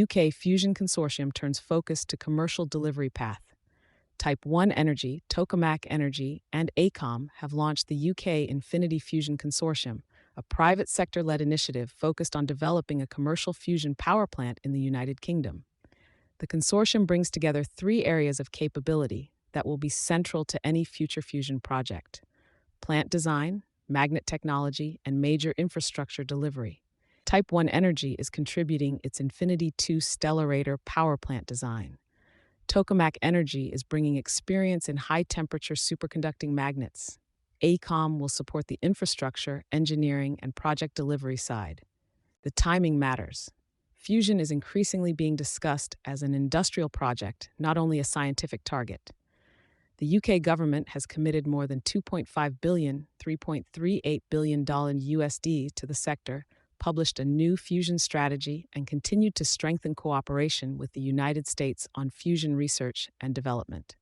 UK Fusion Consortium turns focus to commercial delivery path. Type 1 Energy, Tokamak Energy, and AECOM have launched the UK Infinity Fusion Consortium, a private sector-led initiative focused on developing a commercial fusion power plant in the United Kingdom. The consortium brings together three areas of capability that will be central to any future fusion project: plant design, magnet technology, and major infrastructure delivery. Type 1 Energy is contributing its Infinity 2 Stellarator power plant design. Tokamak Energy is bringing experience in high-temperature superconducting magnets. AECOM will support the infrastructure, engineering, and project delivery side. The timing matters. Fusion is increasingly being discussed as an industrial project, not only a scientific target. The UK government has committed more than $2.5 billion, $3.38 billion USD to the sector, published a new fusion strategy, and continued to strengthen cooperation with the United States on fusion research and development.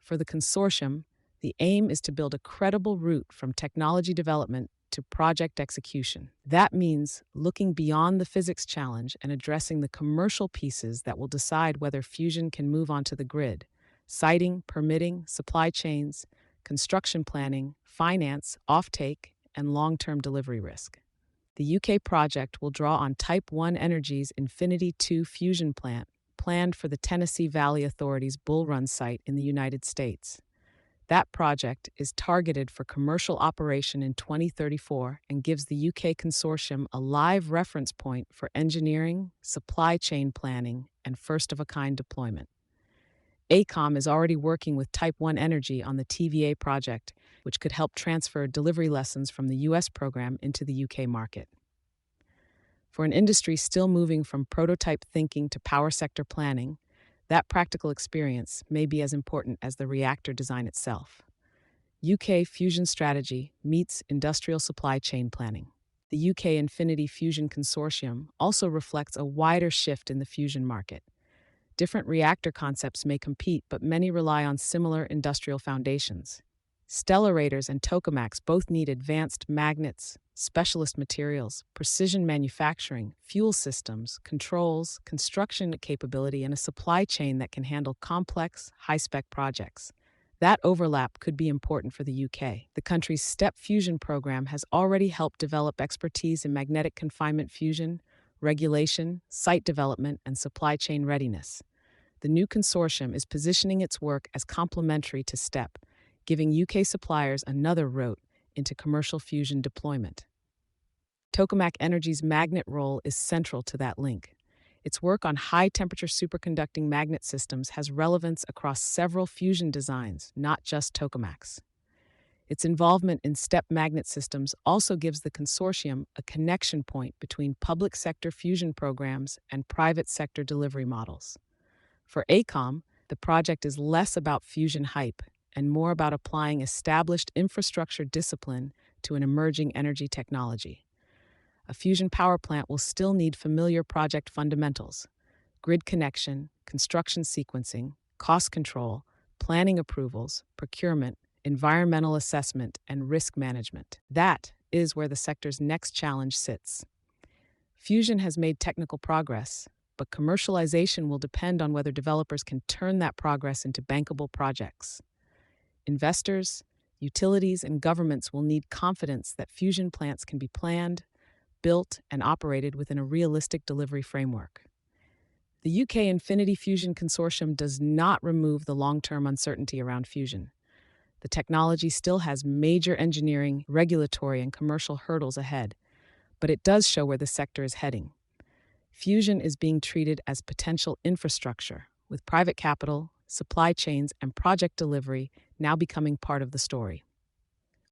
For the consortium, the aim is to build a credible route from technology development to project execution. That means looking beyond the physics challenge and addressing the commercial pieces that will decide whether fusion can move onto the grid: siting, permitting, supply chains, construction planning, finance, offtake, and long-term delivery risk. The UK project will draw on Type 1 Energy's Infinity 2 fusion plant, planned for the Tennessee Valley Authority's Bull Run site in the United States. That project is targeted for commercial operation in 2034 and gives the UK consortium a live reference point for engineering, supply chain planning, and first-of-a-kind deployment. AECOM is already working with Type 1 Energy on the TVA project, which could help transfer delivery lessons from the US program into the UK market. For an industry still moving from prototype thinking to power sector planning, that practical experience may be as important as the reactor design itself. UK Fusion Strategy meets industrial supply chain planning. The UK Infinity Fusion Consortium also reflects a wider shift in the fusion market. Different reactor concepts may compete, but many rely on similar industrial foundations. Stellarators and tokamaks both need advanced magnets, specialist materials, precision manufacturing, fuel systems, controls, construction capability, and a supply chain that can handle complex, high-spec projects. That overlap could be important for the UK. The country's STEP fusion program has already helped develop expertise in magnetic confinement fusion, regulation, site development, and supply chain readiness. The new consortium is positioning its work as complementary to STEP, giving UK suppliers another route into commercial fusion deployment. Tokamak Energy's magnet role is central to that link. Its work on high-temperature superconducting magnet systems has relevance across several fusion designs, not just tokamaks. Its involvement in STEP magnet systems also gives the consortium a connection point between public sector fusion programs and private sector delivery models. For AECOM, the project is less about fusion hype and more about applying established infrastructure discipline to an emerging energy technology. A fusion power plant will still need familiar project fundamentals: grid connection, construction sequencing, cost control, planning approvals, procurement, environmental assessment, and risk management. That is where the sector's next challenge sits. Fusion has made technical progress, but commercialization will depend on whether developers can turn that progress into bankable projects. Investors, utilities, and governments will need confidence that fusion plants can be planned, built, and operated within a realistic delivery framework. The UK Infinity Fusion Consortium does not remove the long-term uncertainty around fusion. The technology still has major engineering, regulatory, and commercial hurdles ahead, but it does show where the sector is heading. Fusion is being treated as potential infrastructure, with private capital, supply chains, and project delivery now becoming part of the story.